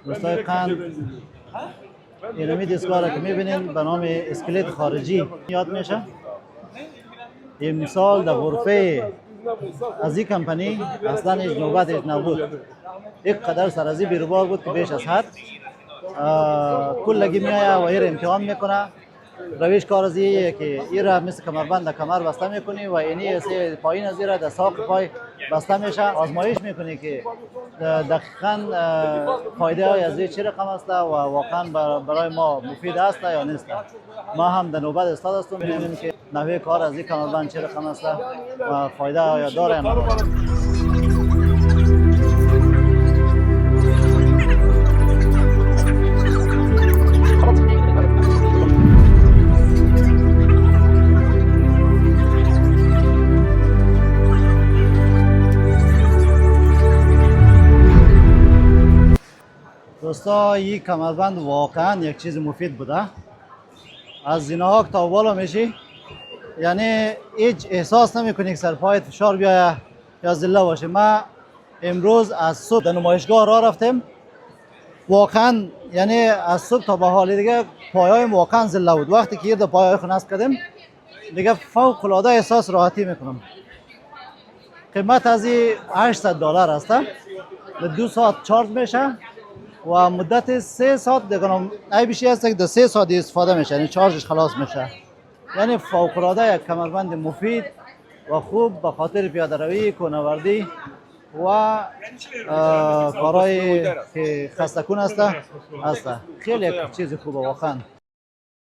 دوستای قند، اینمی دستگاه را که میبینین به نام اسکلت خارجی یاد میشه. امسال در غرفه از این کمپانی اصلا هیچ نوبتش نبود. یک قدر سرازی بیروبار بود که بیش از حد. کلگی میایه و ایر امتحان میکنه. رویش کار از ایه که این را مثل کمربند کمر بسته میکنی و اینی پایین از این را در ساق پای بسته میشه. آزمایش میکنی که دقیقاً فایده های از این چه رقم است و واقعا برای ما مفید است یا نیست. ما هم در نوبت استاد هستیم میبینیم که نحوه کار از این کمربند چه رقم است و فایده یا داره یا نداره. دوستا این کمربند واقعا یک چیز مفید بوده. از زینه ها که تا بالا میشی یعنی هیچ احساس نمیکنی که سر پایت فشار بیایه یا زله باشه. ما امروز از صبح در نمایشگاه راه رفتیم، واقعا یعنی از صبح تا به حال دیگه پایه‌های واقعا زله بود. وقتی که در پایه‌های خود نصب کردیم دیگه فوق العاده احساس راحتی میکنم. قیمت از این $800 است. به 2 ساعت چارج میشه و مدت 3 ساعت دیگه ای بیشی هست که 3 ساعت استفاده میشه، یعنی چارجش خلاص میشه. یعنی فوق العاده یک کمربند مفید و خوب به خاطر پیاده روی، کوهنوردی و کارهای که خسته کن است. خیلی یک چیز خوبه واقعا.